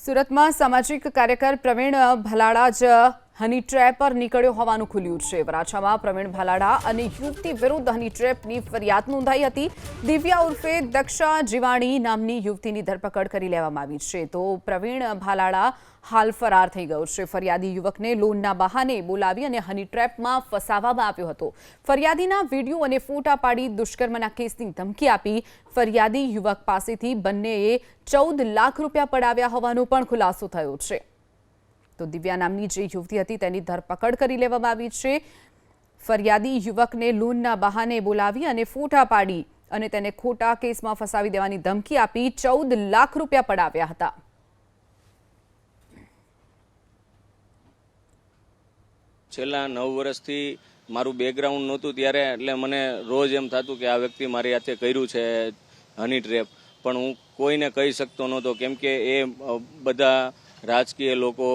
સુરતમાં સામાજિક કાર્યકર પ્રવીણ ભલાડા જ હની ટ્રેપ પર નીકળ્યો હોવાનું ખુલ્યું છે। વરાછામાં પ્રવીણ ભલાડા અને યુવતી વિરુદ્ધ હની ટ્રેપની ફરિયાદ નોંધાઈ હતી। દિવ્યા ઉર્ફે દક્ષા જીવાણી નામની યુવતીની ધરપકડ કરી લેવામાં આવી છે। તો પ્રવીણ ભલાડા હાલ ફરાર થઈ ગયો છે। ફરિયાદી યુવકને લોનના બહાને બોલાવી અને હની ટ્રેપમાં ફસાવવામાં આવ્યો હતો। ફરિયાદીના વિડીયો અને ફોટા પાડી દુષ્કર્મના કેસની ધમકી આપી ફરિયાદી યુવક પાસેથી બંનેએ 14 લાખ રૂપિયા પડાવ્યા હોવાનો પણ ખુલાસો થયો છે। તો દિવ્યા નામની જે યુવતી હતી તેની ધરપકડ કરી લેવામાં આવી છે। ફરિયાદી યુવકને લોનના બહાને બોલાવી અને ફોટા પાડી અને તેને ખોટા કેસમાં ફસાવી દેવાની ધમકી આપી 14 લાખ રૂપિયા પડાવ્યા હતા। છેલ્લા 9 વર્ષથી મારું બેકગ્રાઉન્ડ નહોતું ત્યારે એટલે મને રોજ એમ થતું કે આ વ્યક્તિ મારી હાથે કર્યું છે હની ટ્રેપ, પણ હું કોઈને કહી શકતો નહોતો કેમ કે એ બધા રાજકીય લોકો,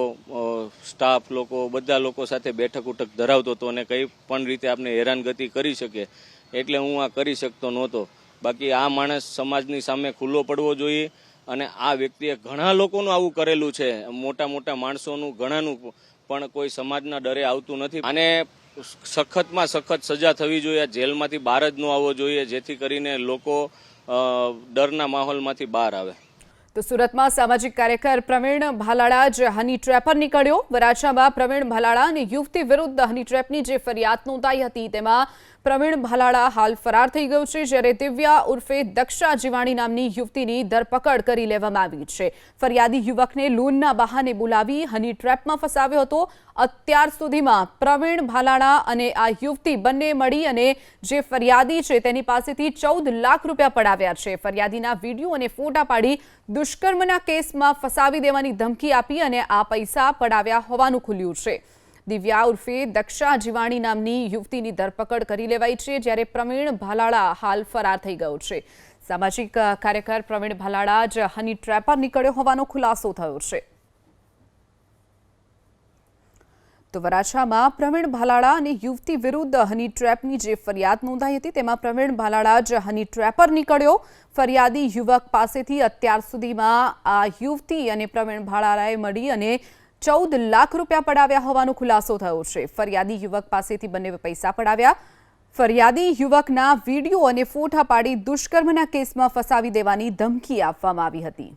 સ્ટાફ લોકો, બધા લોકો સાથે બેઠક ઉઠક ધરાવતો હતો અને કંઈ પણ રીતે આપણે હેરાનગતિ કરી શકે એટલે હું આ કરી શકતો નહોતો। બાકી આ માણસ સમાજની સામે ખુલ્લો પડવો જોઈએ અને આ વ્યક્તિએ ઘણા લોકોનું આવું કરેલું છે, મોટા મોટા માણસોનું ઘણાનું, પણ કોઈ સમાજના ડરે આવતું નથી। અને સખતમાં સખત સજા થવી જોઈએ, જેલમાંથી બહાર જ ન આવવો જોઈએ જેથી કરીને લોકો ડરના માહોલમાંથી બહાર આવે। તો સુરતમાં સામાજિક કાર્યકર પ્રવીણ ભલાડા જ હની ટ્રેપ પર નીકળ્યો। વરાછામાં પ્રવીણ ભલાડા અને યુવતી વિરુદ્ધ હની ટ્રેપની જે ફરિયાદ નોંધાઈ હતી તેમાં પ્રવીણ ભલાડા હાલ ફરાર થઈ ગયો છે, જ્યારે દિવ્યા ઉર્ફે દક્ષા જીવાણી નામની યુવતીની ધરપકડ કરી લેવામાં આવી છે। ફરિયાદી યુવકને લોનના બહાને બોલાવી હની ટ્રેપમાં ફસાવ્યો હતો। અત્યાર સુધીમાં પ્રવીણ ભલાડા અને આ યુવતી બંને મળી અને જે ફરિયાદી છે તેની પાસેથી 14 લાખ રૂપિયા પડાવ્યા છે। ફરિયાદીના વિડીયો અને ફોટા પાડી દુષ્કર્મના કેસમાં ફસાવી દેવાની ધમકી આપી અને આ પૈસા પડાવ્યા હોવાનું ખુલ્યું છે। દિવ્યા ઉર્ફે દક્ષા જીવાણી નામની યુવતીની ધરપકડ કરી લેવાઈ છે, જ્યારે પ્રવીણ ભલાડા હાલ ફરાર થઈ ગયો છે। સામાજિક કાર્યકર પ્રવીણ ભલાડા જ હની ટ્રેપ પર નીકળ્યો હોવાનો ખુલાસો થયો છે। તો વરાછામાં પ્રવીણ ભલાડા અને યુવતી વિરુદ્ધ હની ટ્રેપની જે ફરિયાદ નોંધાઈ હતી તેમાં પ્રવીણ ભલાડા જ હની ટ્રેપ પર નીકળ્યો। ફરિયાદી યુવક પાસેથી અત્યાર સુધીમાં આ યુવતી અને પ્રવીણ ભલાડાએ મળી અને 14 લાખ રૂપિયા પડાવ્યા હોવાનો ખુલાસો થયો છે। ફરિયાદી યુવક પાસેથી બંને પૈસા પડાવ્યા। ફરિયાદી યુવકના વિડીયો અને ફોટા પાડી દુષ્કર્મના કેસમાં ફસાવી દેવાની ધમકી આપવામાં આવી હતી।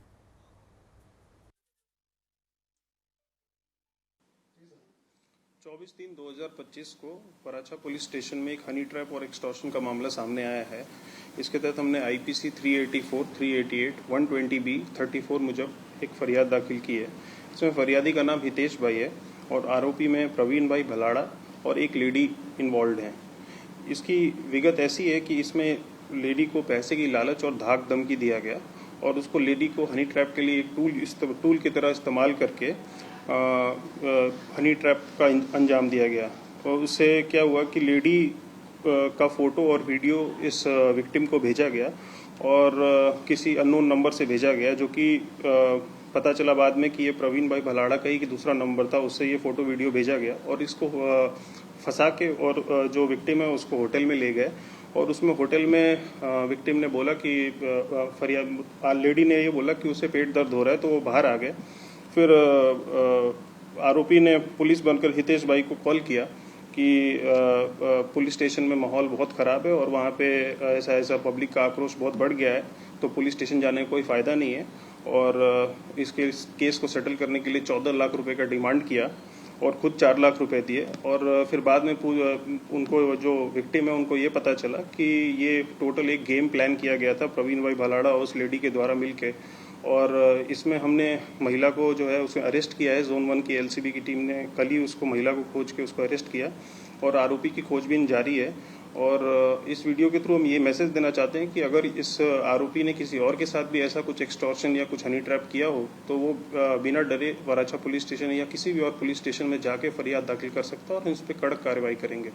24/3/2025 को वराछा पुलिस स्टेशन में एक हनी ट्रैप और एक्सटॉर्शन का मामला सामने आया है। इसके तहत हमने आईपीसी 384, 388, 120B, 34 मुजब एक फरियाद दाखिल की है। इसमें फरियादी का नाम हितेश भाई है और आरोपी में प्रवीण भाई भलाड़ा और एक लेडी इन्वॉल्व है। इसकी विगत ऐसी है कि इसमें लेडी को पैसे की लालच और धाक धमकी दिया गया और उसको लेडी को हनी ट्रैप के लिए एक टूल की तरह इस्तेमाल करके हनी ट्रैप का अंजाम दिया गया। और उससे क्या हुआ कि लेडी का फोटो और वीडियो इस विक्टिम को भेजा गया और किसी अननोन नंबर से भेजा गया, जो कि पता चला बाद में कि ये प्रवीण भाई भलाड़ा का ही कि दूसरा नंबर था, उससे ये फोटो वीडियो भेजा गया और इसको फंसा के और जो विक्टिम है उसको होटल में ले गए। और उसमें होटल में विक्टिम ने बोला कि फरियाद लेडी ने ये बोला कि उसे पेट दर्द हो रहा है, तो वो बाहर आ गए। फिर आरोपी ने पुलिस बनकर हितेश भाई को कॉल किया कि पुलिस स्टेशन में माहौल बहुत ख़राब है और वहाँ पे ऐसा पब्लिक का आक्रोश बहुत बढ़ गया है, तो पुलिस स्टेशन जाने का कोई फ़ायदा नहीं है। और इस केस को सेटल करने के लिए 14 लाख रुपए का डिमांड किया और खुद 4 लाख रुपए दिए। और फिर बाद में उनको जो विक्टिम है उनको ये पता चला कि ये टोटल एक गेम प्लान किया गया था प्रवीण भाई भलाड़ा और उस लेडी के द्वारा मिलके। और इसमें हमने महिला को जो है उसे अरेस्ट किया है। जोन 1 की एलसीबी की टीम ने कल ही उसको महिला को खोज के उसको अरेस्ट किया और आरोपी की खोजबीन जारी है। और इस वीडियो के थ्रू हम ये मैसेज देना चाहते हैं कि अगर इस आरोपी ने किसी और के साथ भी ऐसा कुछ एक्सटॉर्शन या कुछ हनी ट्रैप किया हो तो वो बिना डरे वराछा पुलिस स्टेशन या किसी भी और पुलिस स्टेशन में जाके फरियाद दाखिल कर सकता है और इस पर कड़क कार्रवाई करेंगे।